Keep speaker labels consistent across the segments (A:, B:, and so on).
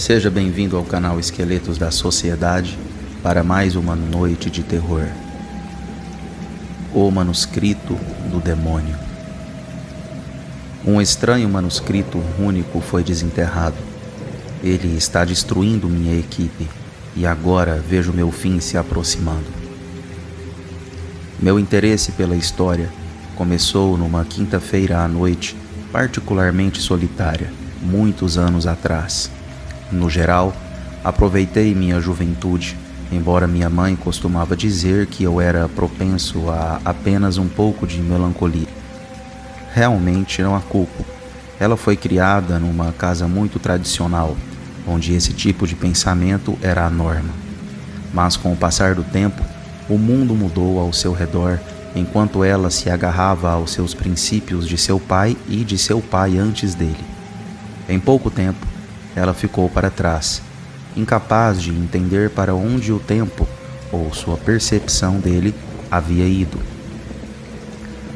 A: Seja bem-vindo ao canal Esqueletos da Sociedade para mais uma noite de terror. O manuscrito do demônio. Um estranho manuscrito rúnico foi desenterrado. Ele está destruindo minha equipe e agora vejo meu fim se aproximando. Meu interesse pela história começou numa quinta-feira à noite, particularmente solitária, muitos anos atrás. No geral, aproveitei minha juventude, embora minha mãe costumava dizer que eu era propenso a apenas um pouco de melancolia. Realmente não a culpo. Ela foi criada numa casa muito tradicional, onde esse tipo de pensamento era a norma. Mas com o passar do tempo, o mundo mudou ao seu redor, enquanto ela se agarrava aos seus princípios de seu pai e de seu pai antes dele. Em pouco tempo, ela ficou para trás, incapaz de entender para onde o tempo, ou sua percepção dele, havia ido.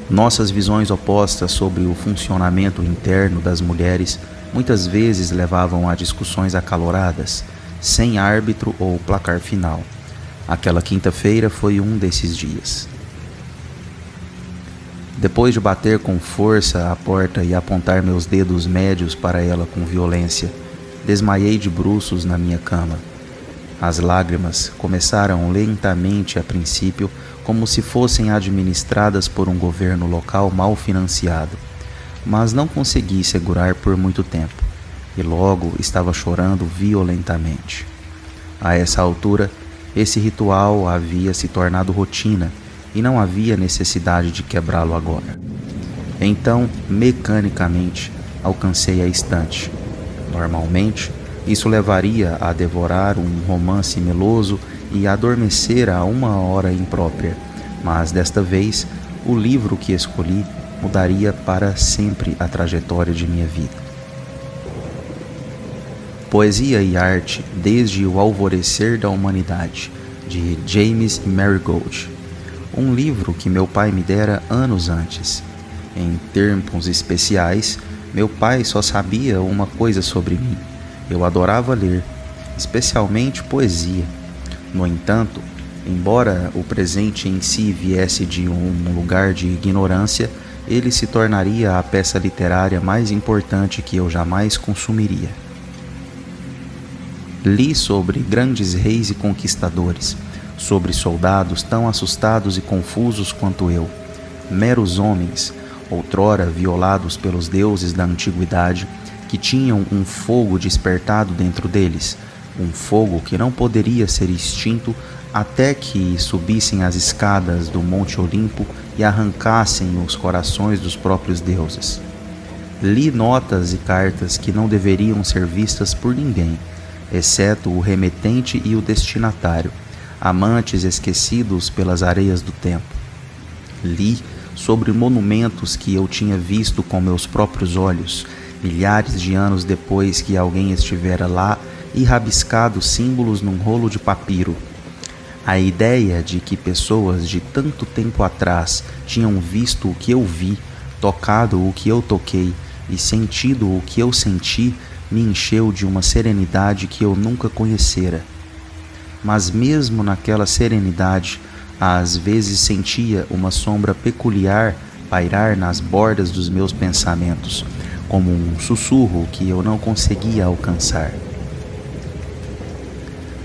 A: Nossas visões opostas sobre o funcionamento interno das mulheres muitas vezes levavam a discussões acaloradas, sem árbitro ou placar final. Aquela quinta-feira foi um desses dias. Depois de bater com força à porta e apontar meus dedos médios para ela com violência, desmaiei de bruços na minha cama. As lágrimas começaram lentamente a princípio, como se fossem administradas por um governo local mal financiado, mas não consegui segurar por muito tempo, e logo estava chorando violentamente. A essa altura, esse ritual havia se tornado rotina, e não havia necessidade de quebrá-lo agora. Então, mecanicamente, alcancei a estante. Normalmente, isso levaria a devorar um romance meloso e adormecer a uma hora imprópria, mas desta vez, o livro que escolhi mudaria para sempre a trajetória de minha vida. Poesia e Arte desde o Alvorecer da Humanidade, de James Marigold. Um livro que meu pai me dera anos antes. Em termos especiais, meu pai só sabia uma coisa sobre mim. Eu adorava ler, especialmente poesia. No entanto, embora o presente em si viesse de um lugar de ignorância, ele se tornaria a peça literária mais importante que eu jamais consumiria. Li sobre grandes reis e conquistadores, sobre soldados tão assustados e confusos quanto eu, meros homens, outrora violados pelos deuses da antiguidade, que tinham um fogo despertado dentro deles, um fogo que não poderia ser extinto até que subissem as escadas do Monte Olimpo e arrancassem os corações dos próprios deuses. Li notas e cartas que não deveriam ser vistas por ninguém, exceto o remetente e o destinatário, amantes esquecidos pelas areias do tempo. Li sobre monumentos que eu tinha visto com meus próprios olhos, milhares de anos depois que alguém estivera lá e rabiscado símbolos num rolo de papiro. A ideia de que pessoas de tanto tempo atrás tinham visto o que eu vi, tocado o que eu toquei e sentido o que eu senti me encheu de uma serenidade que eu nunca conhecera. Mas mesmo naquela serenidade, às vezes sentia uma sombra peculiar pairar nas bordas dos meus pensamentos, como um sussurro que eu não conseguia alcançar.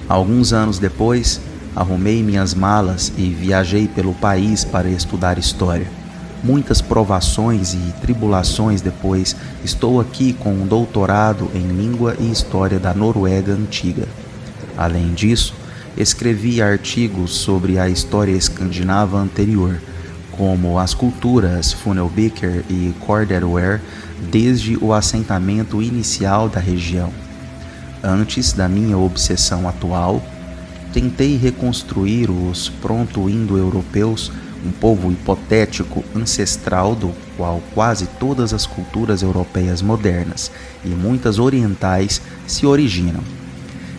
A: Alguns anos depois, arrumei minhas malas e viajei pelo país para estudar história. Muitas provações e tribulações depois, estou aqui com um doutorado em língua e história da Noruega antiga. Além disso, escrevi artigos sobre a história escandinava anterior, como as culturas Funnelbiker e Cordedware, desde o assentamento inicial da região. Antes da minha obsessão atual, tentei reconstruir os proto-indo-europeus, um povo hipotético ancestral do qual quase todas as culturas europeias modernas e muitas orientais se originam.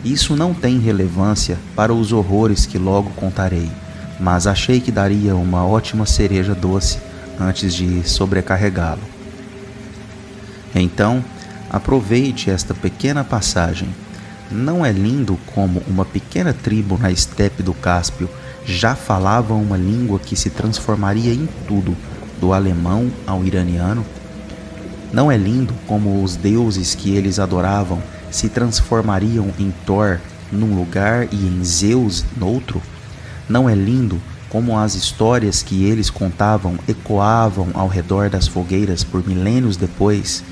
A: Isso não tem relevância para os horrores que logo contarei, mas achei que daria uma ótima cereja doce antes de sobrecarregá-lo. Então, aproveite esta pequena passagem. Não é lindo como uma pequena tribo na estepe do Cáspio já falava uma língua que se transformaria em tudo, do alemão ao iraniano? Não é lindo como os deuses que eles adoravam se transformariam em Thor num lugar e em Zeus noutro? Não é lindo como as histórias que eles contavam ecoavam ao redor das fogueiras por milênios depois?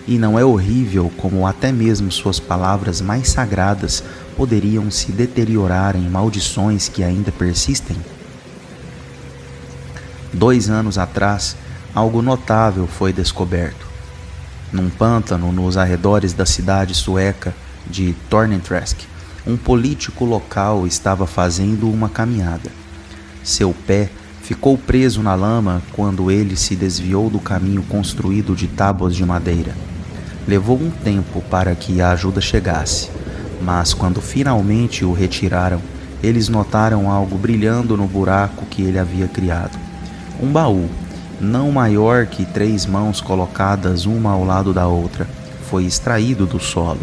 A: E não é horrível como até mesmo suas palavras mais sagradas poderiam se deteriorar em maldições que ainda persistem? 2 anos atrás, algo notável foi descoberto. Num pântano nos arredores da cidade sueca de Thorneträsk, um político local estava fazendo uma caminhada. Seu pé ficou preso na lama quando ele se desviou do caminho construído de tábuas de madeira. Levou um tempo para que a ajuda chegasse, mas quando finalmente o retiraram, eles notaram algo brilhando no buraco que ele havia criado. Um baú, não maior que 3 mãos colocadas uma ao lado da outra, foi extraído do solo.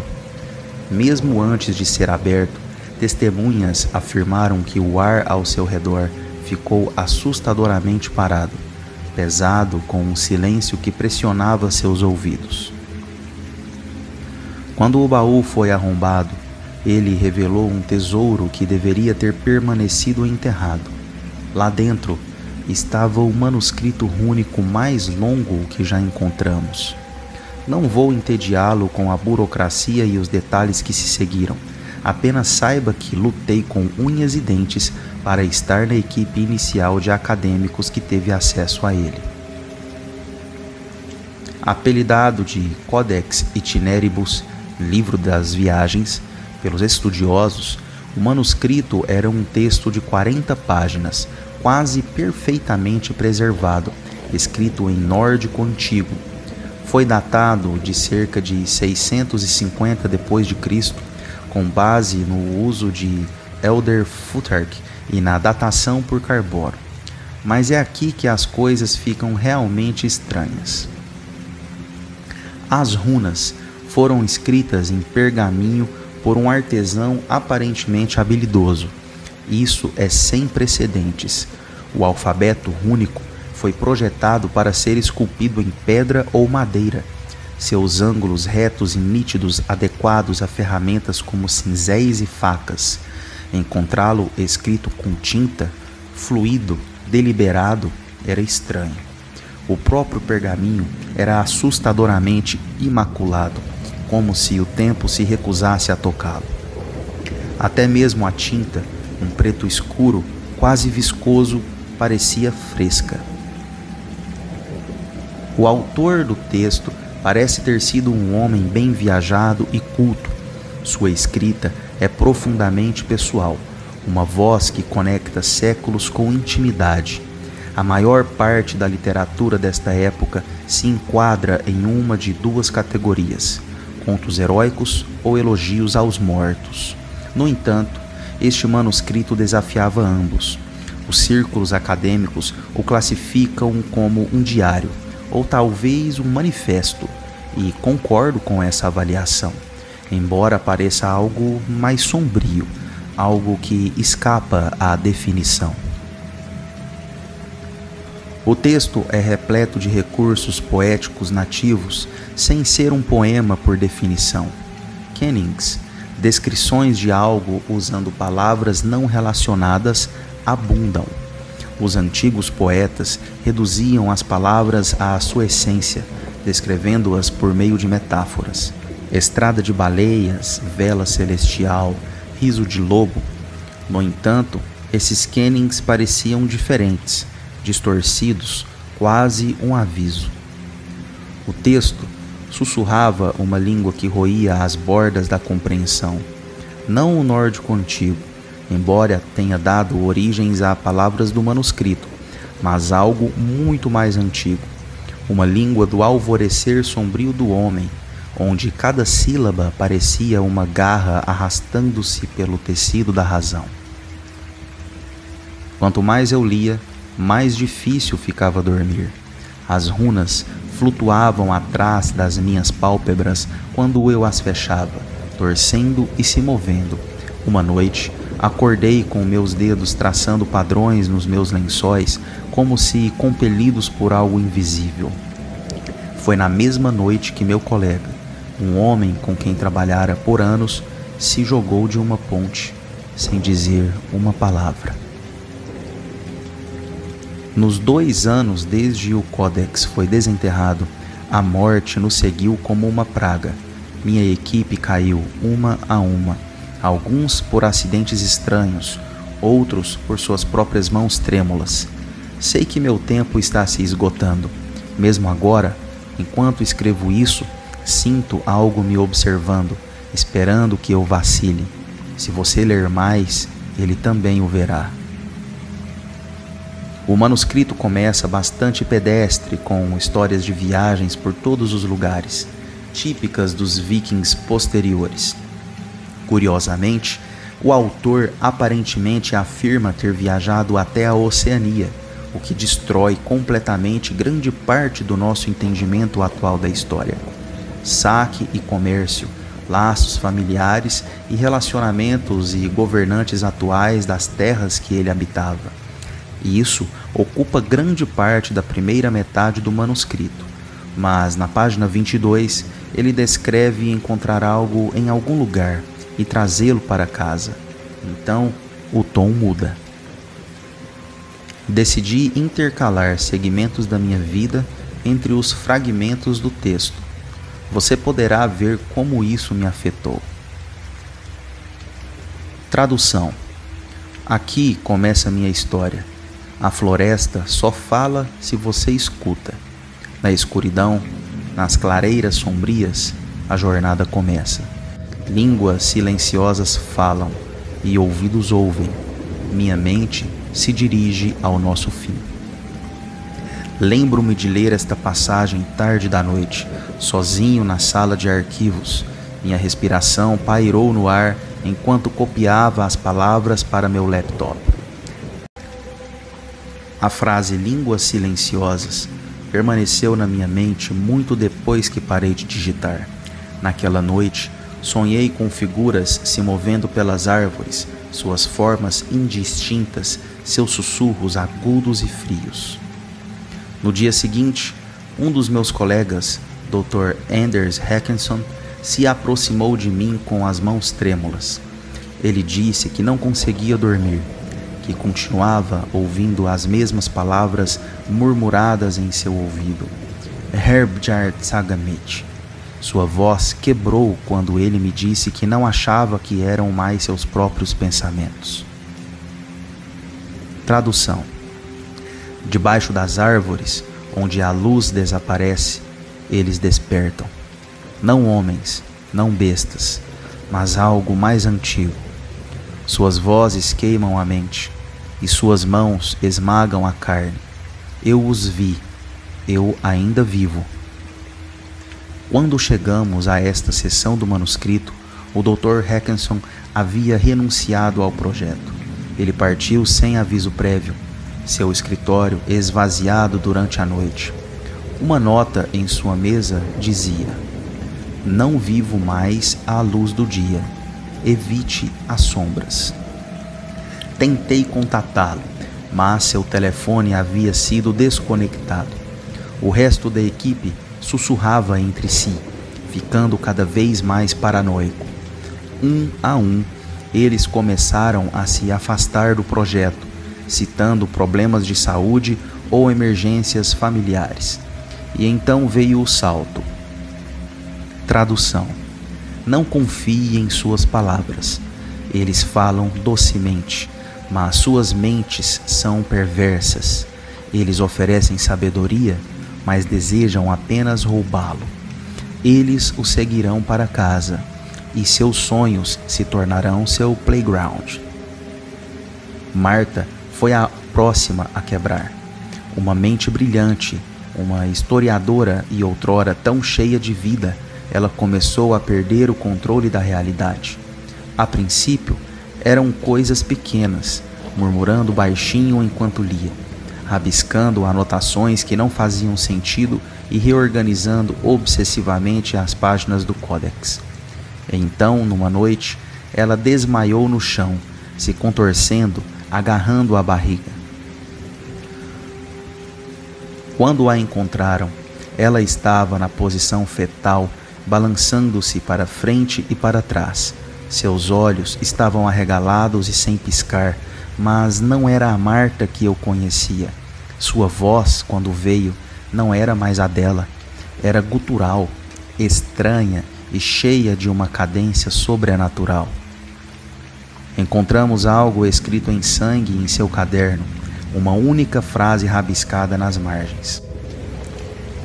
A: Mesmo antes de ser aberto, testemunhas afirmaram que o ar ao seu redor ficou assustadoramente parado, pesado com um silêncio que pressionava seus ouvidos. Quando o baú foi arrombado, ele revelou um tesouro que deveria ter permanecido enterrado. Lá dentro estava o manuscrito rúnico mais longo que já encontramos. Não vou entediá-lo com a burocracia e os detalhes que se seguiram. Apenas saiba que lutei com unhas e dentes para estar na equipe inicial de acadêmicos que teve acesso a ele. Apelidado de Codex Itineribus, Livro das Viagens, pelos estudiosos, o manuscrito era um texto de 40 páginas, quase perfeitamente preservado, escrito em nórdico antigo. Foi datado de cerca de 650 d.C., com base no uso de Elder Futhark e na datação por carbono. Mas é aqui que as coisas ficam realmente estranhas. As runas foram escritas em pergaminho por um artesão aparentemente habilidoso. Isso é sem precedentes. O alfabeto rúnico foi projetado para ser esculpido em pedra ou madeira. Seus ângulos retos e nítidos adequados a ferramentas como cinzéis e facas. Encontrá-lo escrito com tinta, fluido, deliberado, era estranho. O próprio pergaminho era assustadoramente imaculado, como se o tempo se recusasse a tocá-lo. Até mesmo a tinta, um preto escuro, quase viscoso, parecia fresca. O autor do texto parece ter sido um homem bem viajado e culto. Sua escrita é profundamente pessoal, uma voz que conecta séculos com intimidade. A maior parte da literatura desta época se enquadra em uma de 2 categorias: contos heróicos ou elogios aos mortos. No entanto, este manuscrito desafiava ambos. Os círculos acadêmicos o classificam como um diário, ou talvez um manifesto, e concordo com essa avaliação, embora pareça algo mais sombrio, algo que escapa à definição. O texto é repleto de recursos poéticos nativos, sem ser um poema por definição. Kennings, descrições de algo usando palavras não relacionadas, abundam. Os antigos poetas reduziam as palavras à sua essência, descrevendo-as por meio de metáforas. Estrada de baleias, vela celestial, riso de lobo. No entanto, esses Kennings pareciam diferentes, distorcidos, quase um aviso. O texto sussurrava uma língua que roía as bordas da compreensão. Não o nórdico antigo, embora tenha dado origens a palavras do manuscrito, mas algo muito mais antigo. Uma língua do alvorecer sombrio do homem, onde cada sílaba parecia uma garra arrastando-se pelo tecido da razão. Quanto mais eu lia, mais difícil ficava dormir. As runas flutuavam atrás das minhas pálpebras quando eu as fechava, torcendo e se movendo. Uma noite, acordei com meus dedos traçando padrões nos meus lençóis, como se compelidos por algo invisível. Foi na mesma noite que meu colega, um homem com quem trabalhara por anos, se jogou de uma ponte, sem dizer uma palavra. Nos 2 anos desde o Codex foi desenterrado, a morte nos seguiu como uma praga. Minha equipe caiu uma a uma, alguns por acidentes estranhos, outros por suas próprias mãos trêmulas. Sei que meu tempo está se esgotando. Mesmo agora, enquanto escrevo isso, sinto algo me observando, esperando que eu vacile. Se você ler mais, ele também o verá. O manuscrito começa bastante pedestre, com histórias de viagens por todos os lugares, típicas dos vikings posteriores. Curiosamente, o autor aparentemente afirma ter viajado até a Oceania, o que destrói completamente grande parte do nosso entendimento atual da história. Saque e comércio, laços familiares e relacionamentos e governantes atuais das terras que ele habitava. E isso ocupa grande parte da primeira metade do manuscrito, mas na página 22 ele descreve encontrar algo em algum lugar e trazê-lo para casa. Então o tom muda. Decidi intercalar segmentos da minha vida entre os fragmentos do texto. Você poderá ver como isso me afetou. Tradução. Aqui começa a minha história. A floresta só fala se você escuta. Na escuridão, nas clareiras sombrias, a jornada começa. Línguas silenciosas falam e ouvidos ouvem. Minha mente se dirige ao nosso fim. Lembro-me de ler esta passagem tarde da noite, sozinho na sala de arquivos. Minha respiração pairou no ar enquanto copiava as palavras para meu laptop. A frase línguas silenciosas permaneceu na minha mente muito depois que parei de digitar. Naquela noite, sonhei com figuras se movendo pelas árvores, suas formas indistintas, seus sussurros agudos e frios. No dia seguinte, um dos meus colegas, Dr. Anders Hackinson, se aproximou de mim com as mãos trêmulas. Ele disse que não conseguia dormir, que continuava ouvindo as mesmas palavras murmuradas em seu ouvido. Herbjart Sagamit. Sua voz quebrou quando ele me disse que não achava que eram mais seus próprios pensamentos. Tradução. Debaixo das árvores, onde a luz desaparece, eles despertam. Não homens, não bestas, mas algo mais antigo. Suas vozes queimam a mente, e suas mãos esmagam a carne. Eu os vi, eu ainda vivo. Quando chegamos a esta seção do manuscrito, o Dr. Hackinson havia renunciado ao projeto. Ele partiu sem aviso prévio, seu escritório esvaziado durante a noite. Uma nota em sua mesa dizia: "Não vivo mais à luz do dia. Evite as sombras." Tentei contatá-lo, mas seu telefone havia sido desconectado. O resto da equipe sussurrava entre si, ficando cada vez mais paranoico. Um a um, eles começaram a se afastar do projeto, citando problemas de saúde ou emergências familiares. E então veio o salto. Tradução. Não confie em suas palavras. Eles falam docemente, mas suas mentes são perversas. Eles oferecem sabedoria, mas desejam apenas roubá-lo. Eles o seguirão para casa, e seus sonhos se tornarão seu playground. Marta foi a próxima a quebrar. Uma mente brilhante, uma historiadora e outrora tão cheia de vida, ela começou a perder o controle da realidade. A princípio, eram coisas pequenas, murmurando baixinho enquanto lia, rabiscando anotações que não faziam sentido e reorganizando obsessivamente as páginas do Codex. Então, numa noite, ela desmaiou no chão, se contorcendo, agarrando a barriga. Quando a encontraram, ela estava na posição fetal, balançando-se para frente e para trás. Seus olhos estavam arregalados e sem piscar, mas não era a Marta que eu conhecia. Sua voz, quando veio, não era mais a dela. Era gutural, estranha e cheia de uma cadência sobrenatural. Encontramos algo escrito em sangue em seu caderno, uma única frase rabiscada nas margens: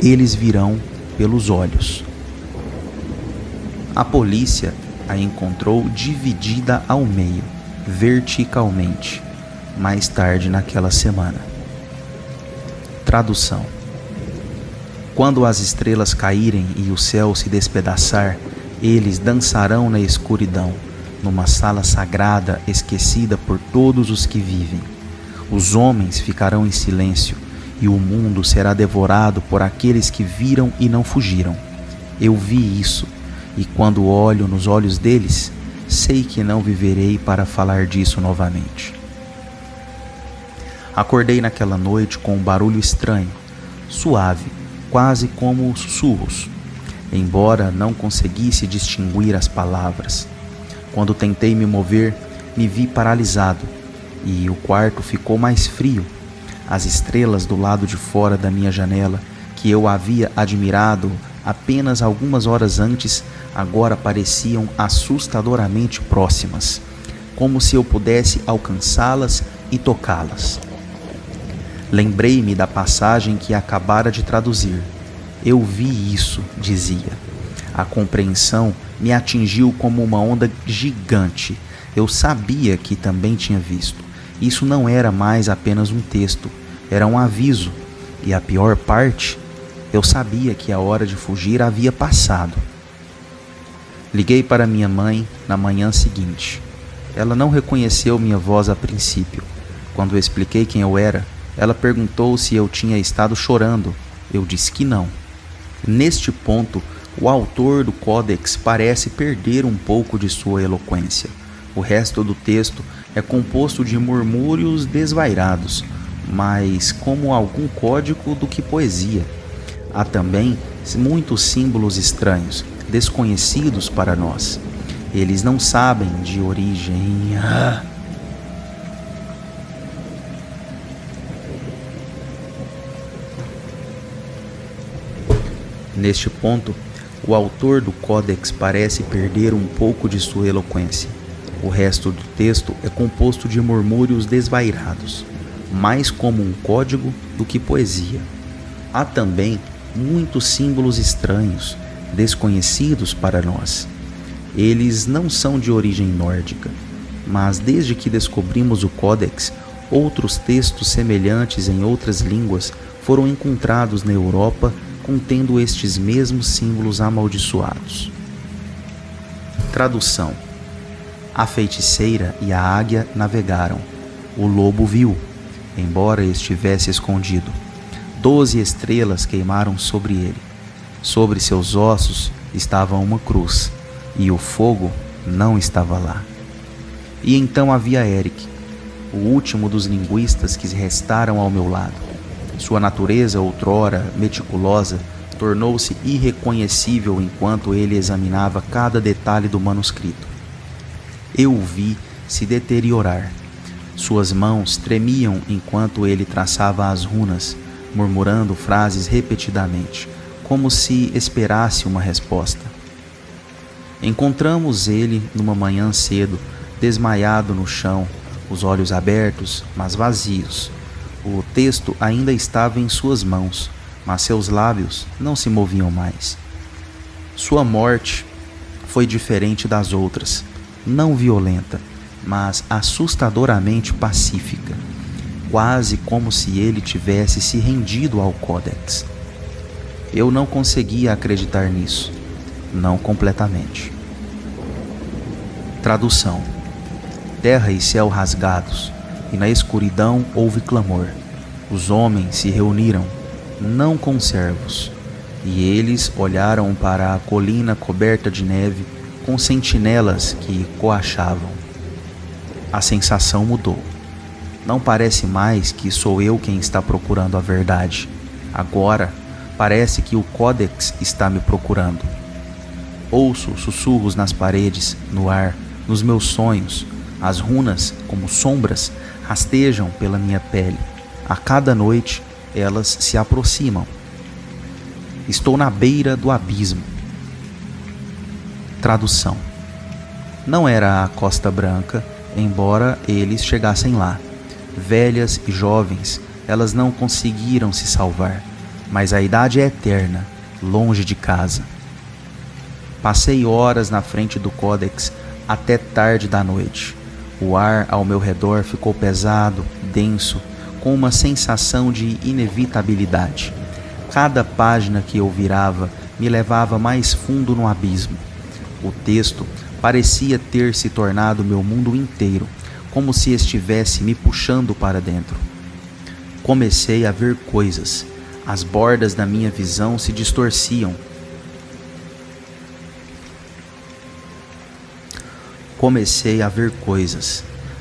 A: eles virão pelos olhos. A polícia a encontrou dividida ao meio, verticalmente, mais tarde naquela semana. Tradução: quando as estrelas caírem e o céu se despedaçar, eles dançarão na escuridão, numa sala sagrada esquecida por todos os que vivem. Os homens ficarão em silêncio e o mundo será devorado por aqueles que viram e não fugiram. Eu vi isso, e quando olho nos olhos deles, sei que não viverei para falar disso novamente. Acordei naquela noite com um barulho estranho, suave, quase como sussurros, embora não conseguisse distinguir as palavras. Quando tentei me mover, me vi paralisado, e o quarto ficou mais frio. As estrelas do lado de fora da minha janela, que eu havia admirado apenas algumas horas antes, agora pareciam assustadoramente próximas, como se eu pudesse alcançá-las e tocá-las. Lembrei-me da passagem que acabara de traduzir. Eu vi isso, dizia. A compreensão me atingiu como uma onda gigante. Eu sabia que também tinha visto. Isso não era mais apenas um texto, era um aviso. E a pior parte, eu sabia que a hora de fugir havia passado. Liguei para minha mãe na manhã seguinte. Ela não reconheceu minha voz a princípio. Quando eu expliquei quem eu era, ela perguntou se eu tinha estado chorando. Eu disse que não. Neste ponto, o autor do Códex parece perder um pouco de sua eloquência. O resto do texto é composto de murmúrios desvairados, mais como algum código do que poesia. Há também muitos símbolos estranhos, desconhecidos para nós. Eles não sabem de origem. Neste ponto, o autor do Códex parece perder um pouco de sua eloquência. O resto do texto é composto de murmúrios desvairados, mais como um código do que poesia. Há também muitos símbolos estranhos, desconhecidos para nós. Eles não são de origem nórdica, mas desde que descobrimos o Códex, outros textos semelhantes em outras línguas foram encontrados na Europa contendo estes mesmos símbolos amaldiçoados. Tradução: a feiticeira e a águia navegaram. O lobo viu, embora estivesse escondido. 12 estrelas queimaram sobre ele. Sobre seus ossos estava uma cruz, e o fogo não estava lá. E então havia Eric, o último dos linguistas que restaram ao meu lado. Sua natureza, outrora meticulosa, tornou-se irreconhecível enquanto ele examinava cada detalhe do manuscrito. Eu o vi se deteriorar. Suas mãos tremiam enquanto ele traçava as runas, murmurando frases repetidamente, como se esperasse uma resposta. Encontramos ele numa manhã cedo, desmaiado no chão, os olhos abertos, mas vazios. O texto ainda estava em suas mãos, mas seus lábios não se moviam mais. Sua morte foi diferente das outras, não violenta, mas assustadoramente pacífica, quase como se ele tivesse se rendido ao Códex. Eu não conseguia acreditar nisso, não completamente. Tradução: terra e céu rasgados, e na escuridão houve clamor. Os homens se reuniram, não com servos, e eles olharam para a colina coberta de neve com sentinelas que coachavam. A sensação mudou. Não parece mais que sou eu quem está procurando a verdade. Agora, parece que o Codex está me procurando. Ouço sussurros nas paredes, no ar, nos meus sonhos. As runas, como sombras, rastejam pela minha pele. A cada noite, elas se aproximam. Estou na beira do abismo. Tradução. Não era a Costa Branca, embora eles chegassem lá. Velhas e jovens, elas não conseguiram se salvar, mas a idade é eterna, longe de casa. Passei horas na frente do Codex até tarde da noite. O ar ao meu redor ficou pesado, denso, com uma sensação de inevitabilidade. Cada página que eu virava me levava mais fundo no abismo. O texto parecia ter se tornado meu mundo inteiro, como se estivesse me puxando para dentro. Comecei a ver coisas. As bordas da minha visão se distorciam.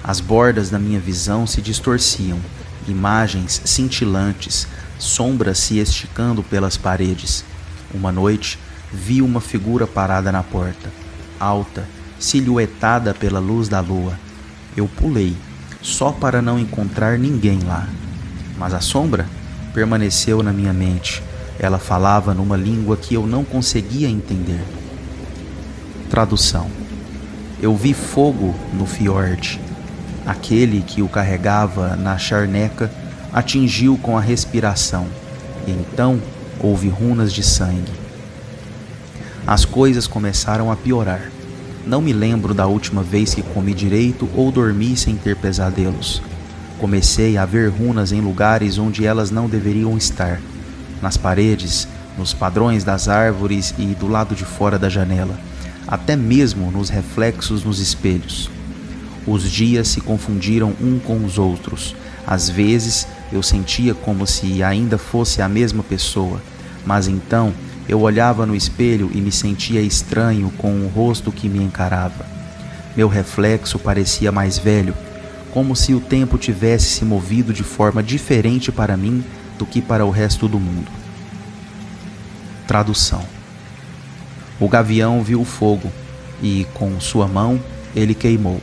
A: As bordas da minha visão se distorciam. Imagens cintilantes, sombras se esticando pelas paredes. Uma noite, vi uma figura parada na porta, alta, silhuetada pela luz da lua. Eu pulei, só para não encontrar ninguém lá. Mas a sombra permaneceu na minha mente. Ela falava numa língua que eu não conseguia entender. Tradução. Eu vi fogo no fiord. Aquele que o carregava na charneca atingiu com a respiração, e então houve runas de sangue. As coisas começaram a piorar. Não me lembro da última vez que comi direito ou dormi sem ter pesadelos. Comecei a ver runas em lugares onde elas não deveriam estar. Nas paredes, nos padrões das árvores e do lado de fora da janela. Até mesmo nos reflexos nos espelhos. Os dias se confundiram um com os outros. Às vezes, eu sentia como se ainda fosse a mesma pessoa, mas então eu olhava no espelho e me sentia estranho com o rosto que me encarava. Meu reflexo parecia mais velho, como se o tempo tivesse se movido de forma diferente para mim do que para o resto do mundo. Tradução. O gavião viu o fogo e, com sua mão, ele queimou.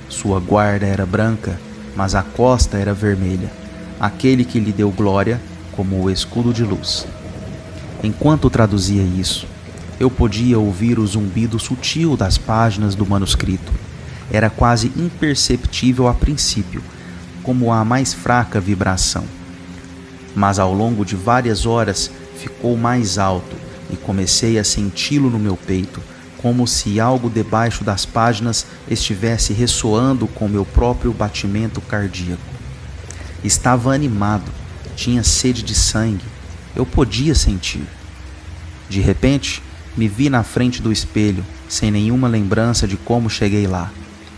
A: Sua guarda era branca, mas a costa era vermelha, aquele que lhe deu glória como o escudo de luz. Enquanto traduzia isso, eu podia ouvir o zumbido sutil das páginas do manuscrito. Era quase imperceptível a princípio, como a mais fraca vibração. Mas ao longo de várias horas ficou mais alto e comecei a senti-lo no meu peito, como se algo debaixo das páginas estivesse ressoando com meu próprio batimento cardíaco. Estava animado, tinha sede de sangue. Eu podia sentir. De repente, me vi na frente do espelho, sem nenhuma lembrança de como cheguei lá.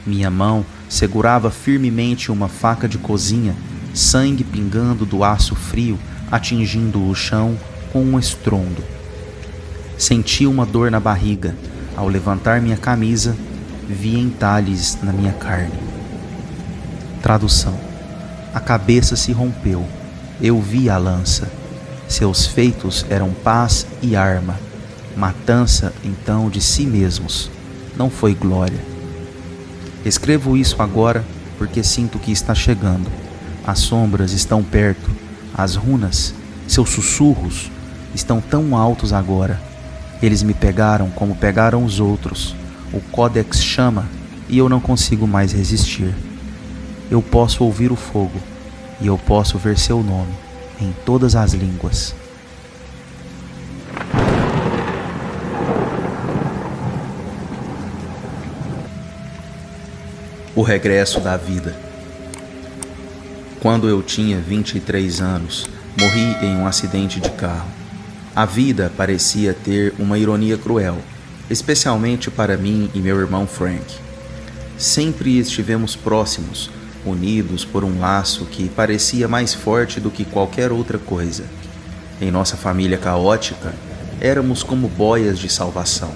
A: Minha mão segurava firmemente uma faca de cozinha, sangue pingando do aço frio, atingindo o chão com um estrondo. Senti uma dor na barriga. Ao levantar minha camisa, vi entalhes na minha carne. Tradução. A cabeça se rompeu. Eu vi a lança. Seus feitos eram paz e arma. Matança, então, de si mesmos. Não foi glória. Escrevo isso agora porque sinto que está chegando. As sombras estão perto. As runas, seus sussurros, estão tão altos agora. Eles me pegaram como pegaram os outros. O Codex chama e eu não consigo mais resistir. Eu posso ouvir o fogo e eu posso ver seu nome em todas as línguas. O regresso da vida. Quando eu tinha 23 anos, morri em um acidente de carro. A vida parecia ter uma ironia cruel, especialmente para mim e meu irmão Frank. Sempre estivemos próximos, unidos por um laço que parecia mais forte do que qualquer outra coisa. Em nossa família caótica, éramos como boias de salvação.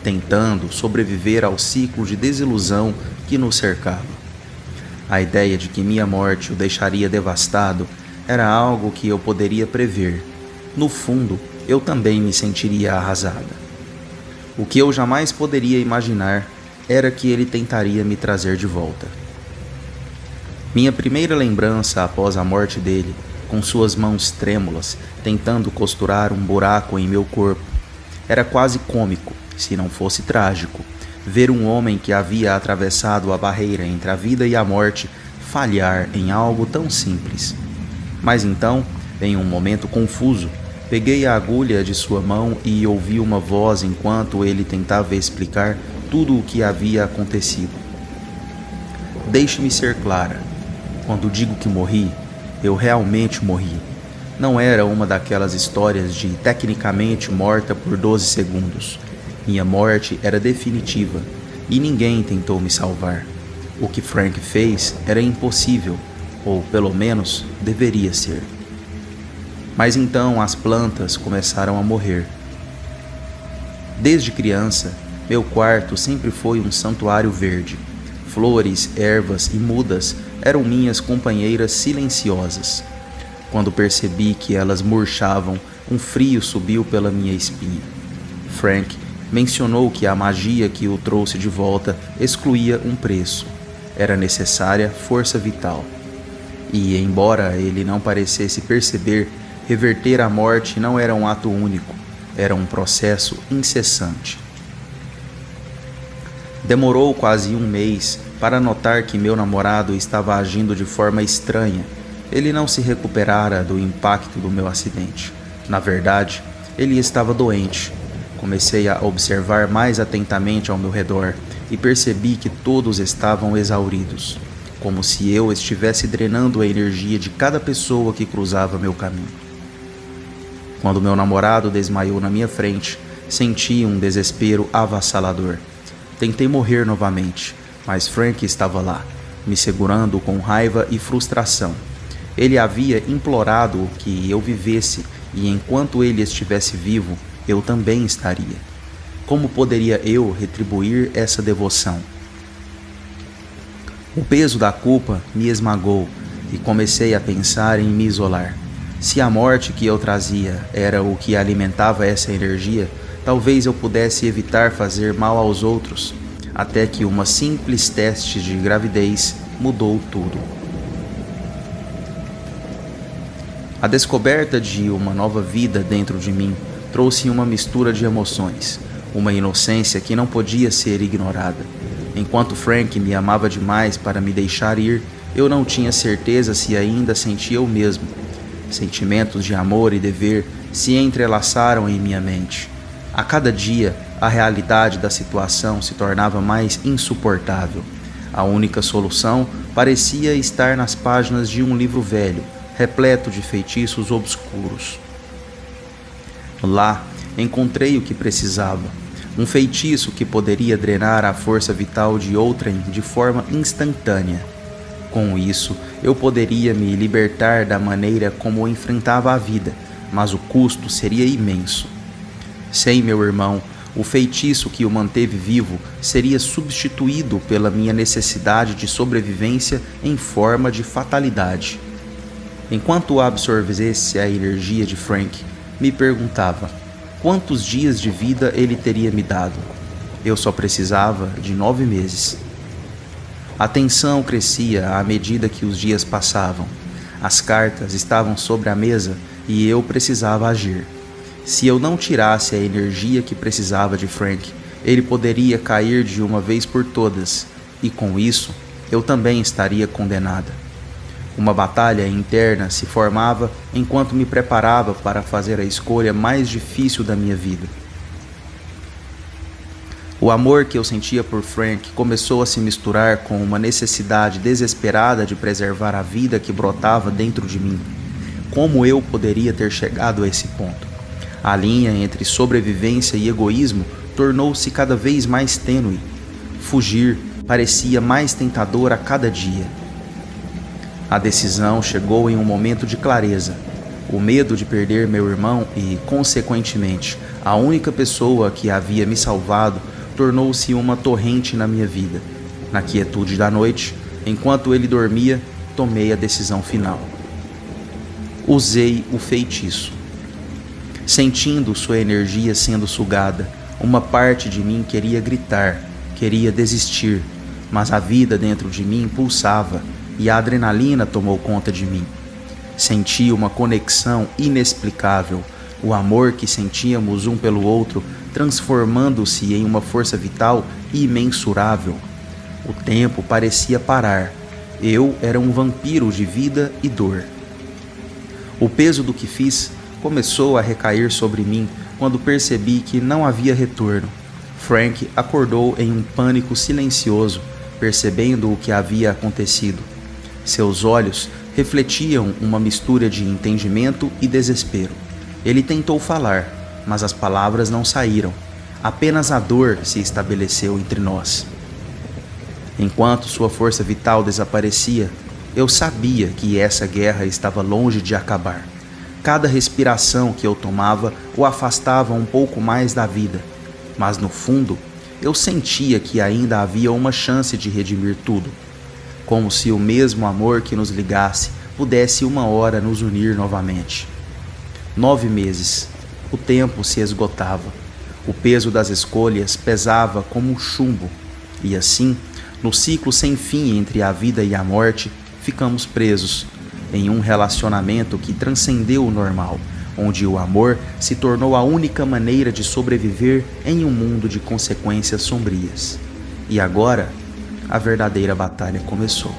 A: tentando sobreviver ao ciclo de desilusão que nos cercava. A ideia de que minha morte o deixaria devastado era algo que eu poderia prever. No fundo, eu também me sentiria arrasada. O que eu jamais poderia imaginar era que ele tentaria me trazer de volta. Minha primeira lembrança após a morte dele, com suas mãos trêmulas, tentando costurar um buraco em meu corpo, era quase cômico, se não fosse trágico, ver um homem que havia atravessado a barreira entre a vida e a morte falhar em algo tão simples. Mas então, em um momento confuso, peguei a agulha de sua mão e ouvi uma voz enquanto ele tentava explicar tudo o que havia acontecido. Deixe-me ser clara. Quando digo que morri, eu realmente morri. Não era uma daquelas histórias de tecnicamente morta por 12 segundos. Minha morte era definitiva e ninguém tentou me salvar. O que Frank fez era impossível, ou pelo menos deveria ser. Mas então as plantas começaram a morrer. Desde criança, meu quarto sempre foi um santuário verde. Flores, ervas e mudas eram minhas companheiras silenciosas. Quando percebi que elas murchavam, um frio subiu pela minha espinha. Frank mencionou que a magia que o trouxe de volta excluía um preço. Era necessária força vital. E, embora ele não parecesse perceber, reverter a morte não era um ato único, era um processo incessante. Demorou quase um mês para notar que meu namorado estava agindo de forma estranha. Ele não se recuperara do impacto do meu acidente. Na verdade, ele estava doente. Comecei a observar mais atentamente ao meu redor e percebi que todos estavam exauridos, como se eu estivesse drenando a energia de cada pessoa que cruzava meu caminho. Quando meu namorado desmaiou na minha frente, senti um desespero avassalador. Tentei morrer novamente, mas Frank estava lá, me segurando com raiva e frustração. Ele havia implorado que eu vivesse e enquanto ele estivesse vivo, eu também estaria. Como poderia eu retribuir essa devoção? O peso da culpa me esmagou e comecei a pensar em me isolar. Se a morte que eu trazia era o que alimentava essa energia, talvez eu pudesse evitar fazer mal aos outros, até que uma simples teste de gravidez mudou tudo. A descoberta de uma nova vida dentro de mim trouxe uma mistura de emoções, uma inocência que não podia ser ignorada. Enquanto Frank me amava demais para me deixar ir, eu não tinha certeza se ainda sentia o mesmo. Sentimentos de amor e dever se entrelaçaram em minha mente. A cada dia, a realidade da situação se tornava mais insuportável. A única solução parecia estar nas páginas de um livro velho, repleto de feitiços obscuros. Lá, encontrei o que precisava. Um feitiço que poderia drenar a força vital de outrem de forma instantânea. Com isso, eu poderia me libertar da maneira como enfrentava a vida, mas o custo seria imenso. Sem meu irmão, o feitiço que o manteve vivo seria substituído pela minha necessidade de sobrevivência em forma de fatalidade. Enquanto absorvesse a energia de Frank, me perguntava quantos dias de vida ele teria me dado. Eu só precisava de 9 meses. A tensão crescia à medida que os dias passavam. As cartas estavam sobre a mesa e eu precisava agir. Se eu não tirasse a energia que precisava de Frank, ele poderia cair de uma vez por todas, e com isso, eu também estaria condenada. Uma batalha interna se formava enquanto me preparava para fazer a escolha mais difícil da minha vida. O amor que eu sentia por Frank começou a se misturar com uma necessidade desesperada de preservar a vida que brotava dentro de mim. Como eu poderia ter chegado a esse ponto? A linha entre sobrevivência e egoísmo tornou-se cada vez mais tênue. Fugir parecia mais tentador a cada dia. A decisão chegou em um momento de clareza. O medo de perder meu irmão e, consequentemente, a única pessoa que havia me salvado tornou-se uma torrente na minha vida. Na quietude da noite, enquanto ele dormia, tomei a decisão final. Usei o feitiço. Sentindo sua energia sendo sugada, uma parte de mim queria gritar, queria desistir, mas a vida dentro de mim pulsava e a adrenalina tomou conta de mim. Senti uma conexão inexplicável, o amor que sentíamos um pelo outro transformando-se em uma força vital imensurável. O tempo parecia parar. Eu era um vampiro de vida e dor. O peso do que fiz começou a recair sobre mim quando percebi que não havia retorno. Frank acordou em um pânico silencioso, percebendo o que havia acontecido. Seus olhos refletiam uma mistura de entendimento e desespero. Ele tentou falar, mas as palavras não saíram. Apenas a dor se estabeleceu entre nós. Enquanto sua força vital desaparecia, eu sabia que essa guerra estava longe de acabar. Cada respiração que eu tomava o afastava um pouco mais da vida, mas no fundo, eu sentia que ainda havia uma chance de redimir tudo, como se o mesmo amor que nos ligasse pudesse uma hora nos unir novamente. 9 meses, o tempo se esgotava, o peso das escolhas pesava como chumbo, e assim, no ciclo sem fim entre a vida e a morte, ficamos presos em um relacionamento que transcendeu o normal, onde o amor se tornou a única maneira de sobreviver em um mundo de consequências sombrias. E agora, a verdadeira batalha começou.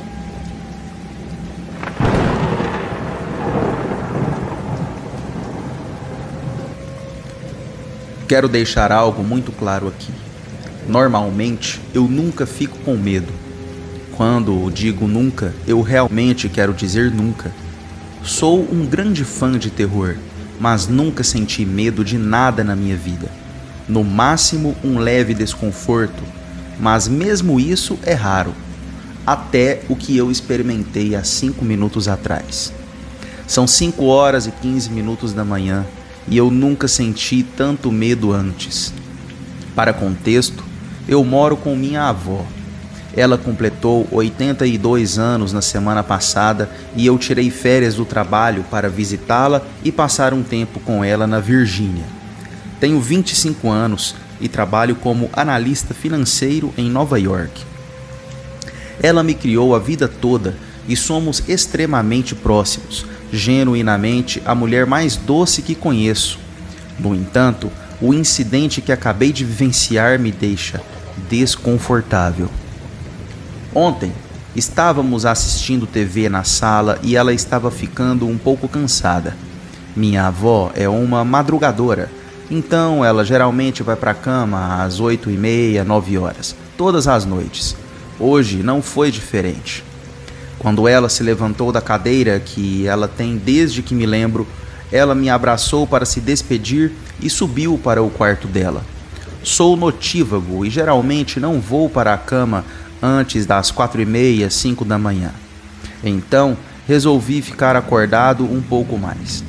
A: Quero deixar algo muito claro aqui. Normalmente, eu nunca fico com medo. Quando digo nunca, eu realmente quero dizer nunca. Sou um grande fã de terror, mas nunca senti medo de nada na minha vida. No máximo, um leve desconforto, mas mesmo isso é raro. Até o que eu experimentei há 5 minutos atrás. São 5 horas e 15 minutos da manhã e eu nunca senti tanto medo antes. Para contexto, eu moro com minha avó. Ela completou 82 anos na semana passada e eu tirei férias do trabalho para visitá-la e passar um tempo com ela na Virgínia. Tenho 25 anos e trabalho como analista financeiro em Nova York. Ela me criou a vida toda e somos extremamente próximos, genuinamente a mulher mais doce que conheço. No entanto, o incidente que acabei de vivenciar me deixa desconfortável. Ontem, estávamos assistindo TV na sala e ela estava ficando um pouco cansada. Minha avó é uma madrugadora, então ela geralmente vai para a cama às 8h30, 9 horas, todas as noites. Hoje não foi diferente. Quando ela se levantou da cadeira que ela tem desde que me lembro, ela me abraçou para se despedir e subiu para o quarto dela. Sou notívago e geralmente não vou para a cama antes das 4h30, 5 da manhã. Então, resolvi ficar acordado um pouco mais.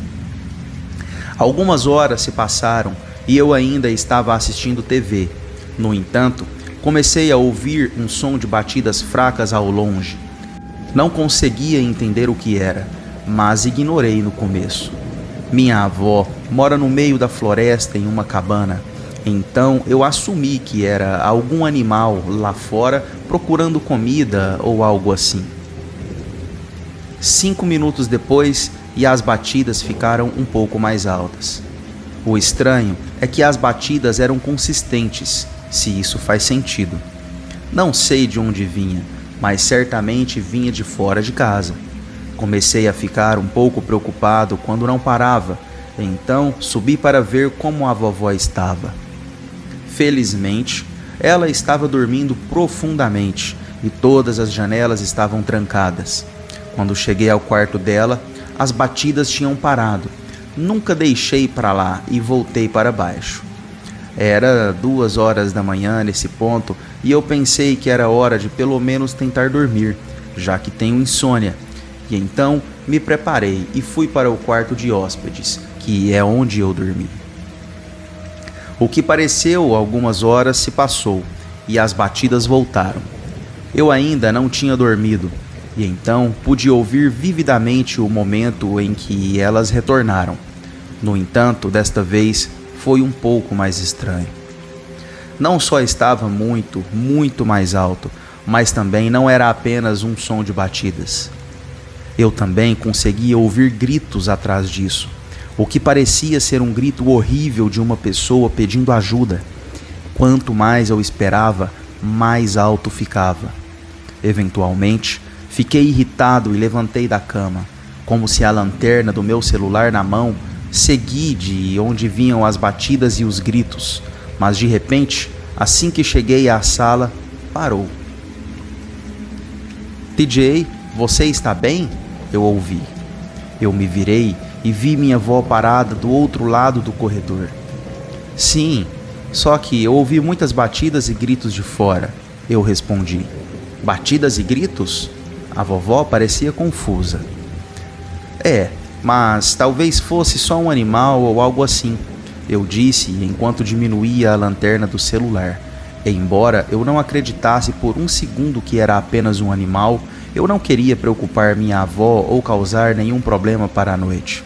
A: Algumas horas se passaram e eu ainda estava assistindo TV. No entanto, comecei a ouvir um som de batidas fracas ao longe. Não conseguia entender o que era, mas ignorei no começo. Minha avó mora no meio da floresta em uma cabana. Então eu assumi que era algum animal lá fora procurando comida ou algo assim. 5 minutos depois e as batidas ficaram um pouco mais altas. O estranho é que as batidas eram consistentes, se isso faz sentido. Não sei de onde vinha, mas certamente vinha de fora de casa. Comecei a ficar um pouco preocupado quando não parava, então subi para ver como a vovó estava. Felizmente, ela estava dormindo profundamente e todas as janelas estavam trancadas. Quando cheguei ao quarto dela, as batidas tinham parado. Nunca deixei para lá e voltei para baixo. Era 2 horas da manhã nesse ponto e eu pensei que era hora de pelo menos tentar dormir, já que tenho insônia. e então me preparei e fui para o quarto de hóspedes, que é onde eu dormi. O que pareceu algumas horas se passou e as batidas voltaram. Eu ainda não tinha dormido e então pude ouvir vividamente o momento em que elas retornaram. No entanto, desta vez foi um pouco mais estranho. Não só estava muito mais alto, mas também não era apenas um som de batidas. Eu também conseguia ouvir gritos atrás disso, o que parecia ser um grito horrível de uma pessoa pedindo ajuda. Quanto mais eu esperava, mais alto ficava. Eventualmente, fiquei irritado e levantei da cama, como se a lanterna do meu celular na mão segui de onde vinham as batidas e os gritos, mas de repente, assim que cheguei à sala, parou. TJ, você está bem? Eu ouvi. Eu me virei e vi minha avó parada do outro lado do corredor. Sim, só que eu ouvi muitas batidas e gritos de fora, eu respondi. Batidas e gritos? A vovó parecia confusa. Mas talvez fosse só um animal ou algo assim, eu disse enquanto diminuía a lanterna do celular. Embora eu não acreditasse por um segundo que era apenas um animal, eu não queria preocupar minha avó ou causar nenhum problema para a noite.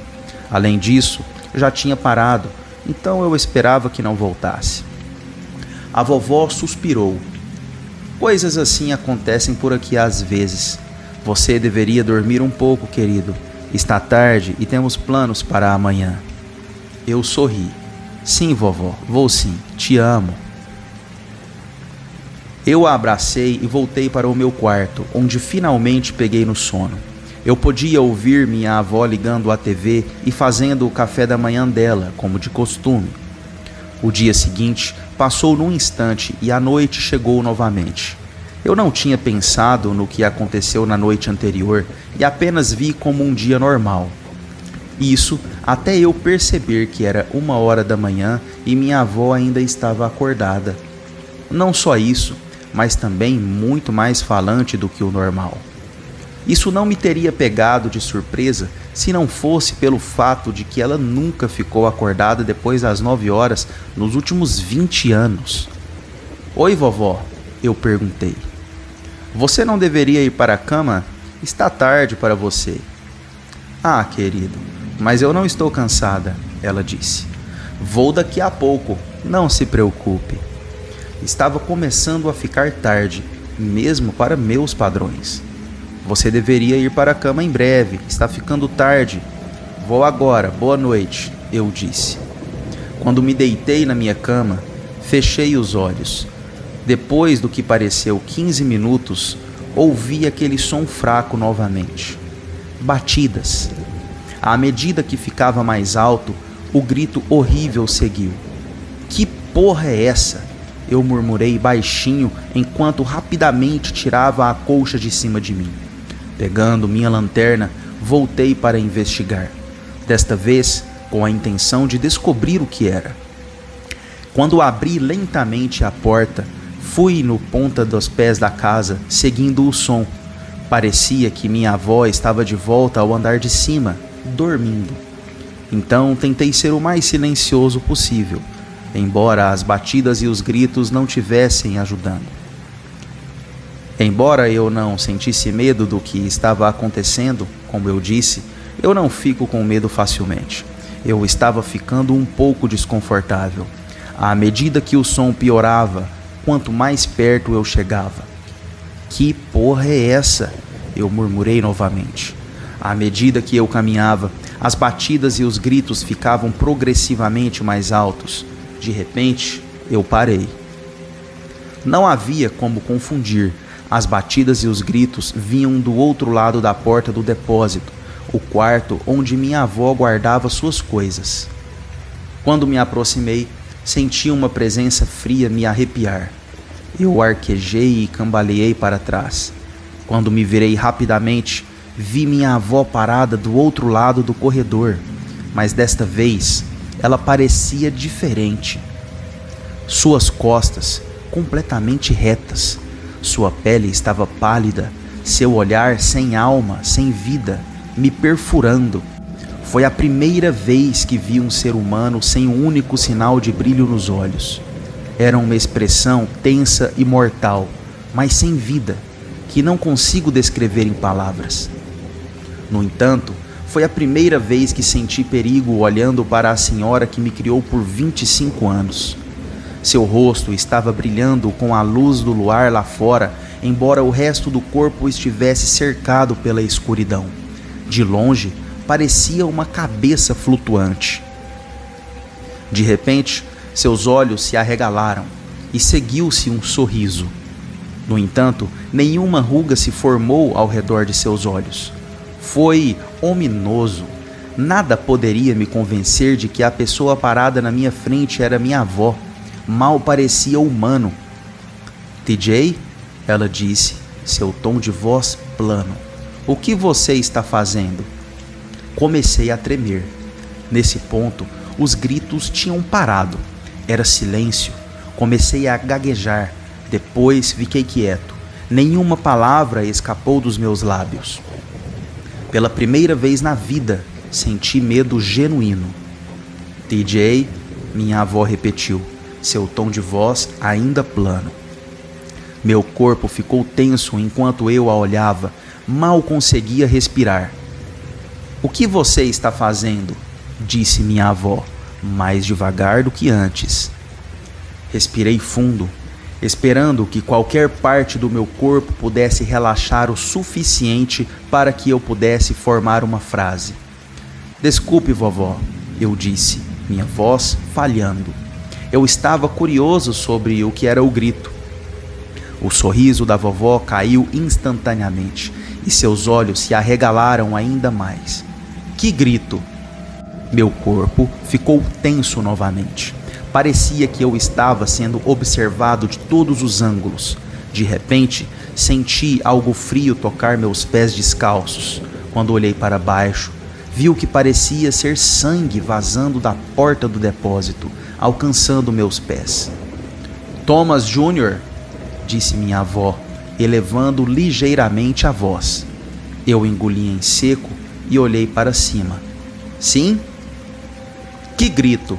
A: Além disso, já tinha parado, então eu esperava que não voltasse. A vovó suspirou. Coisas assim acontecem por aqui às vezes. Você deveria dormir um pouco, querido. Está tarde e temos planos para amanhã. Eu sorri. Sim, vovó, vou sim. Te amo. Eu a abracei e voltei para o meu quarto, onde finalmente peguei no sono. Eu podia ouvir minha avó ligando a TV e fazendo o café da manhã dela, como de costume. O dia seguinte passou num instante e a noite chegou novamente. Eu não tinha pensado no que aconteceu na noite anterior e apenas vi como um dia normal. Isso até eu perceber que era 1h da manhã e minha avó ainda estava acordada. Não só isso, mas também muito mais falante do que o normal. Isso não me teria pegado de surpresa se não fosse pelo fato de que ela nunca ficou acordada depois das 9h nos últimos 20 anos. Oi, vovó, eu perguntei. Você não deveria ir para a cama? Está tarde para você. Ah, querido, mas eu não estou cansada, ela disse. Vou daqui a pouco, não se preocupe. Estava começando a ficar tarde, mesmo para meus padrões. Você deveria ir para a cama em breve, está ficando tarde. Vou agora, boa noite, eu disse. Quando me deitei na minha cama, fechei os olhos. Depois do que pareceu 15 minutos, ouvi aquele som fraco novamente. Batidas. À medida que ficava mais alto, o grito horrível seguiu. Que porra é essa? Eu murmurei baixinho enquanto rapidamente tirava a colcha de cima de mim. Pegando minha lanterna, voltei para investigar. Desta vez, com a intenção de descobrir o que era. Quando abri lentamente a porta, fui no ponta dos pés da casa, seguindo o som. Parecia que minha avó estava de volta ao andar de cima, dormindo. Então tentei ser o mais silencioso possível, embora as batidas e os gritos não tivessem ajudando. Embora eu não sentisse medo do que estava acontecendo, como eu disse, eu não fico com medo facilmente. Eu estava ficando um pouco desconfortável. À medida que o som piorava, quanto mais perto eu chegava. Que porra é essa? Eu murmurei novamente. À medida que eu caminhava, as batidas e os gritos ficavam progressivamente mais altos. De repente, eu parei. Não havia como confundir. As batidas e os gritos vinham do outro lado da porta do depósito, o quarto onde minha avó guardava suas coisas. Quando me aproximei, senti uma presença fria me arrepiar. Eu arquejei e cambaleei para trás. Quando me virei rapidamente, vi minha avó parada do outro lado do corredor, mas desta vez ela parecia diferente. Suas costas completamente retas, sua pele estava pálida, seu olhar sem alma, sem vida, me perfurando. Foi a primeira vez que vi um ser humano sem um único sinal de brilho nos olhos. Era uma expressão tensa e mortal, mas sem vida, que não consigo descrever em palavras. No entanto, foi a primeira vez que senti perigo olhando para a senhora que me criou por 25 anos. Seu rosto estava brilhando com a luz do luar lá fora, embora o resto do corpo estivesse cercado pela escuridão. De longe, parecia uma cabeça flutuante. De repente, seus olhos se arregalaram e seguiu-se um sorriso. No entanto, nenhuma ruga se formou ao redor de seus olhos. Foi ominoso. Nada poderia me convencer de que a pessoa parada na minha frente era minha avó. Mal parecia humano. TJ, ela disse, seu tom de voz plano. O que você está fazendo? Comecei a tremer. Nesse ponto, os gritos tinham parado. Era silêncio. Comecei a gaguejar. Depois fiquei quieto. Nenhuma palavra escapou dos meus lábios. Pela primeira vez na vida, senti medo genuíno. TJ, minha avó repetiu, seu tom de voz ainda plano. Meu corpo ficou tenso enquanto eu a olhava. Mal conseguia respirar. O que você está fazendo? Disse minha avó, mais devagar do que antes. Respirei fundo, esperando que qualquer parte do meu corpo pudesse relaxar o suficiente para que eu pudesse formar uma frase. Desculpe, vovó, eu disse, minha voz falhando. Eu estava curioso sobre o que era o grito. O sorriso da vovó caiu instantaneamente e seus olhos se arregalaram ainda mais. Que grito! Meu corpo ficou tenso novamente. Parecia que eu estava sendo observado de todos os ângulos. De repente, senti algo frio tocar meus pés descalços. Quando olhei para baixo, vi o que parecia ser sangue vazando da porta do depósito, alcançando meus pés. Thomas Jr., disse minha avó, elevando ligeiramente a voz. Eu engoli em seco e olhei para cima. Sim? Que grito!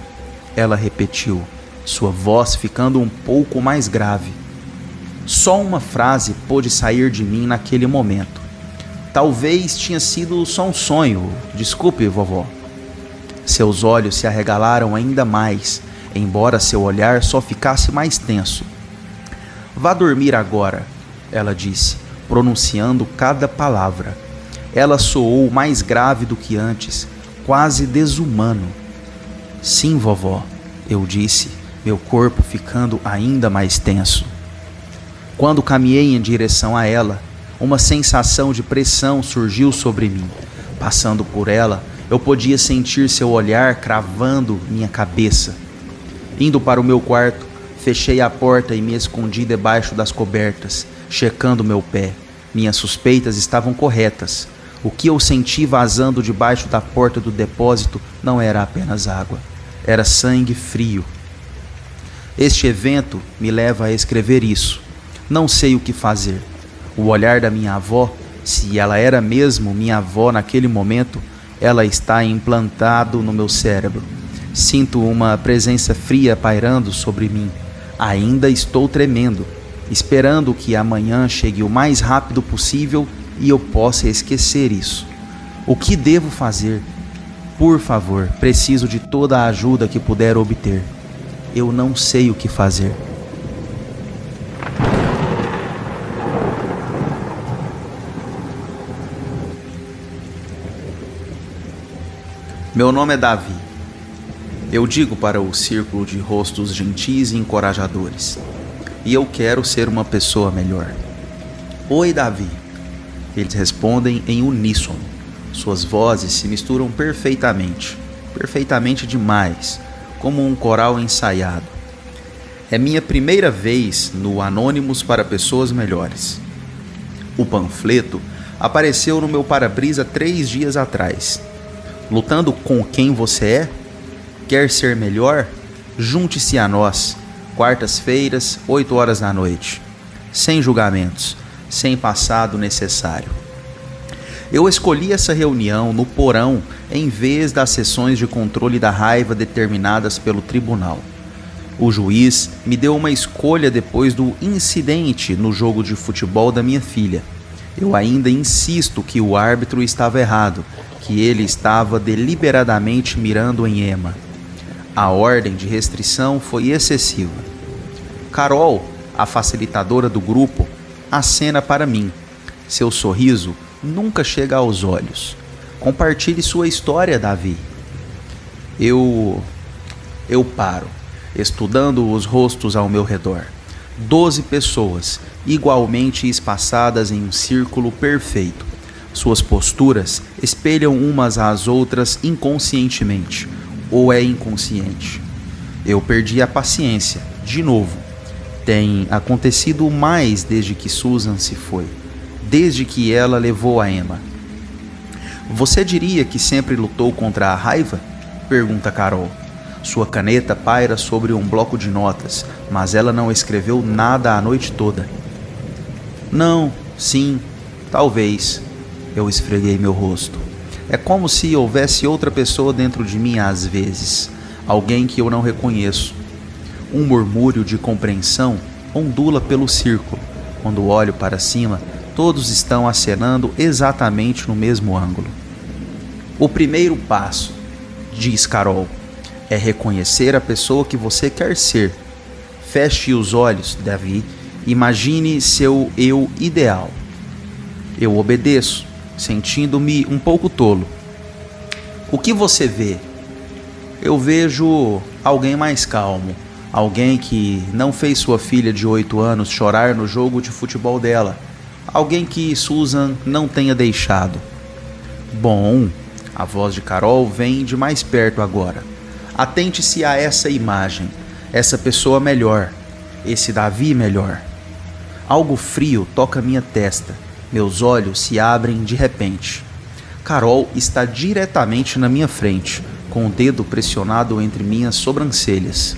A: Ela repetiu, sua voz ficando um pouco mais grave. Só uma frase pôde sair de mim naquele momento. Talvez tinha sido só um sonho. Desculpe, vovó. Seus olhos se arregalaram ainda mais, embora seu olhar só ficasse mais tenso. Vá dormir agora, ela disse, pronunciando cada palavra. Ela soou mais grave do que antes, quase desumano. Sim, vovó, eu disse, meu corpo ficando ainda mais tenso. Quando caminhei em direção a ela, uma sensação de pressão surgiu sobre mim. Passando por ela, eu podia sentir seu olhar cravando minha cabeça. Indo para o meu quarto, fechei a porta e me escondi debaixo das cobertas, checando meu pé. Minhas suspeitas estavam corretas. O que eu senti vazando debaixo da porta do depósito não era apenas água. Era sangue frio. Este evento me leva a escrever isso. Não sei o que fazer. O olhar da minha avó, se ela era mesmo minha avó naquele momento, ela está implantado no meu cérebro. Sinto uma presença fria pairando sobre mim. Ainda estou tremendo, esperando que amanhã chegue o mais rápido possível e eu possa esquecer isso. O que devo fazer? Por favor, preciso de toda a ajuda que puder obter. Eu não sei o que fazer. Meu nome é Davi. Eu digo para o círculo de rostos gentis e encorajadores. E eu quero ser uma pessoa melhor. Oi, Davi. Eles respondem em uníssono. Suas vozes se misturam perfeitamente. Perfeitamente demais. Como um coral ensaiado. É minha primeira vez no Anônimos para Pessoas Melhores. O panfleto apareceu no meu para-brisa 3 dias atrás. Lutando com quem você é? Quer ser melhor? Junte-se a nós. Quartas-feiras, 8 horas da noite. Sem julgamentos. sem passado necessário. Eu escolhi essa reunião no porão em vez das sessões de controle da raiva determinadas pelo tribunal. O juiz me deu uma escolha depois do incidente no jogo de futebol da minha filha. Eu ainda insisto que o árbitro estava errado, que ele estava deliberadamente mirando em Emma. A ordem de restrição foi excessiva. Carol, a facilitadora do grupo, acena para mim. Seu sorriso nunca chega aos olhos. Compartilhe sua história, Davi. Eu paro, estudando os rostos ao meu redor. 12 pessoas, igualmente espaçadas em um círculo perfeito. Suas posturas espelham umas às outras inconscientemente, ou é inconsciente. Eu perdi a paciência, de novo. Tem acontecido mais desde que Susan se foi, desde que ela levou a Emma. Você diria que sempre lutou contra a raiva? Pergunta Carol. Sua caneta paira sobre um bloco de notas, mas ela não escreveu nada a noite toda. Não, sim, talvez. Eu esfreguei meu rosto. É como se houvesse outra pessoa dentro de mim às vezes, alguém que eu não reconheço. Um murmúrio de compreensão ondula pelo círculo. Quando olho para cima, todos estão acenando exatamente no mesmo ângulo. O primeiro passo, diz Carol, é reconhecer a pessoa que você quer ser. Feche os olhos, Davi. Imagine seu eu ideal. Eu obedeço, sentindo-me um pouco tolo. O que você vê? Eu vejo alguém mais calmo. Alguém que não fez sua filha de 8 anos chorar no jogo de futebol dela. Alguém que Susan não tenha deixado. Bom, a voz de Carol vem de mais perto agora. Atente-se a essa imagem, essa pessoa melhor, esse Davi melhor. Algo frio toca minha testa, meus olhos se abrem de repente. Carol está diretamente na minha frente, com o dedo pressionado entre minhas sobrancelhas.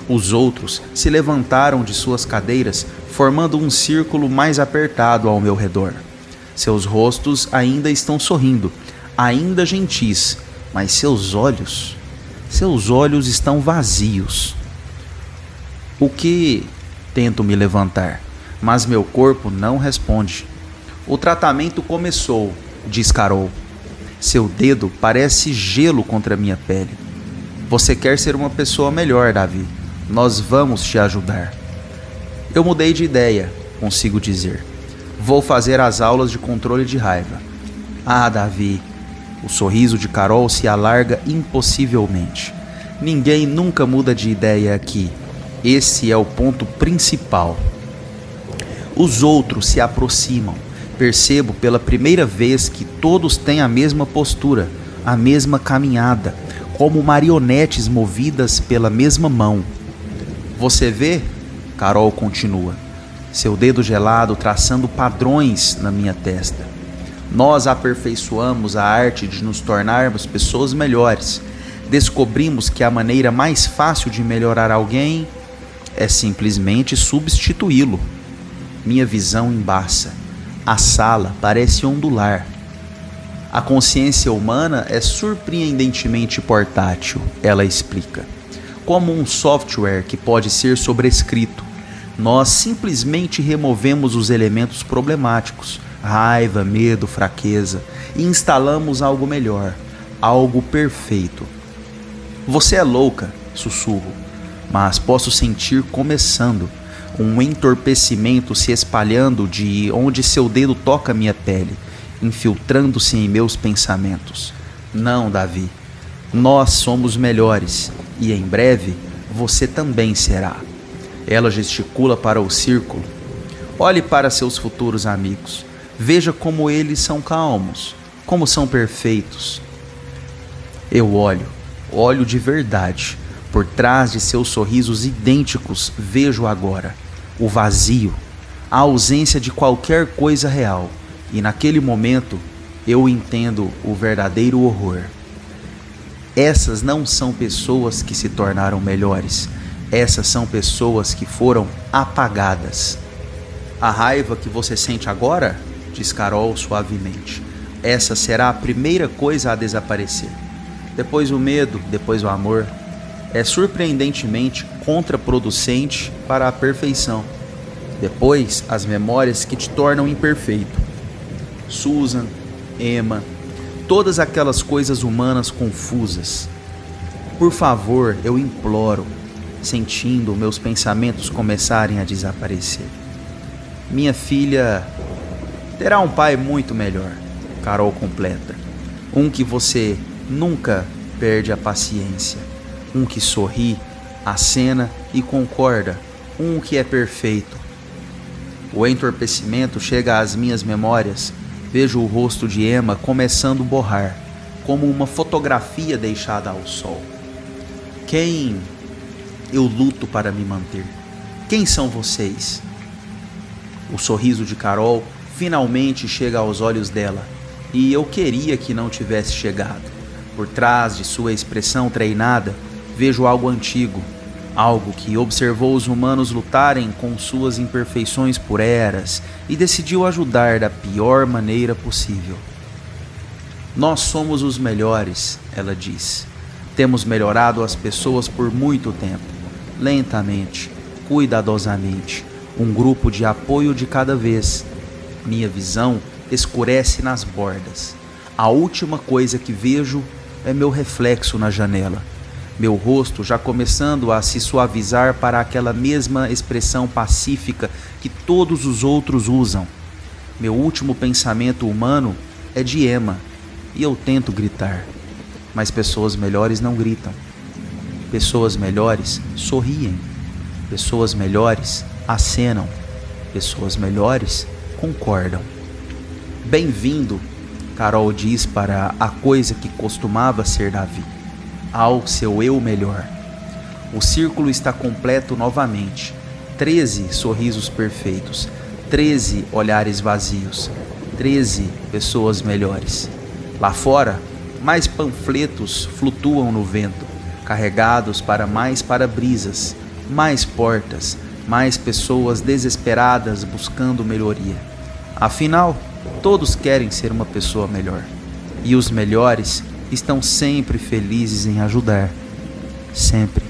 A: Os outros se levantaram de suas cadeiras, formando um círculo mais apertado ao meu redor. Seus rostos ainda estão sorrindo, ainda gentis, mas seus olhos estão vazios. O que? Tento me levantar, mas meu corpo não responde. O tratamento começou, diz Carol. Seu dedo parece gelo contra minha pele. Você quer ser uma pessoa melhor, Davi. Nós vamos te ajudar. Eu mudei de ideia, consigo dizer. Vou fazer as aulas de controle de raiva. Ah, Davi. O sorriso de Carol se alarga impossivelmente. Ninguém nunca muda de ideia aqui. Esse é o ponto principal. Os outros se aproximam. Percebo pela primeira vez que todos têm a mesma postura, a mesma caminhada, como marionetes movidas pela mesma mão. Você vê? Carol continua, seu dedo gelado traçando padrões na minha testa. Nós aperfeiçoamos a arte de nos tornarmos pessoas melhores. Descobrimos que a maneira mais fácil de melhorar alguém é simplesmente substituí-lo. Minha visão embaça. A sala parece ondular. A consciência humana é surpreendentemente portátil, ela explica. Como um software que pode ser sobrescrito. Nós simplesmente removemos os elementos problemáticos, raiva, medo, fraqueza, e instalamos algo melhor, algo perfeito. Você é louca, sussurro, mas posso sentir começando, um entorpecimento se espalhando de onde seu dedo toca minha pele, infiltrando-se em meus pensamentos. Não, Davi, nós somos melhores e em breve você também será. Ela gesticula para o círculo. Olhe para seus futuros amigos. Veja como eles são calmos, como são perfeitos. Eu olho de verdade. Por trás de seus sorrisos idênticos, vejo agora o vazio, a ausência de qualquer coisa real. E naquele momento, eu entendo o verdadeiro horror. Essas não são pessoas que se tornaram melhores. Essas são pessoas que foram apagadas. A raiva que você sente agora, diz Carol suavemente, essa será a primeira coisa a desaparecer. Depois o medo, depois o amor. É surpreendentemente contraproducente para a perfeição. Depois, as memórias que te tornam imperfeito. Susan, Emma, todas aquelas coisas humanas confusas. Por favor, eu imploro, sentindo meus pensamentos começarem a desaparecer. Minha filha terá um pai muito melhor, Carol completa. Um que você nunca perde a paciência. Um que sorri, acena e concorda. Um que é perfeito. O entorpecimento chega às minhas memórias. Vejo o rosto de Emma começando a borrar, como uma fotografia deixada ao sol. Quem eu luto para me manter? Quem são vocês? O sorriso de Carol finalmente chega aos olhos dela, e eu queria que não tivesse chegado. Por trás de sua expressão treinada, vejo algo antigo, algo que observou os humanos lutarem com suas imperfeições por eras e decidiu ajudar da pior maneira possível. Nós somos os melhores, ela diz. Temos melhorado as pessoas por muito tempo, lentamente, cuidadosamente, um grupo de apoio de cada vez. Minha visão escurece nas bordas. A última coisa que vejo é meu reflexo na janela. Meu rosto já começando a se suavizar para aquela mesma expressão pacífica que todos os outros usam. Meu último pensamento humano é de Emma, e eu tento gritar. Mas pessoas melhores não gritam. Pessoas melhores sorriem. Pessoas melhores acenam. Pessoas melhores concordam. Bem-vindo, Carol diz para a coisa que costumava ser Davi, ao seu eu melhor. O círculo está completo novamente. 13 sorrisos perfeitos, 13 olhares vazios, 13 pessoas melhores. Lá fora, mais panfletos flutuam no vento, carregados para mais para-brisas, mais portas, mais pessoas desesperadas buscando melhoria. Afinal, todos querem ser uma pessoa melhor. E os melhores estão sempre felizes em ajudar. Sempre.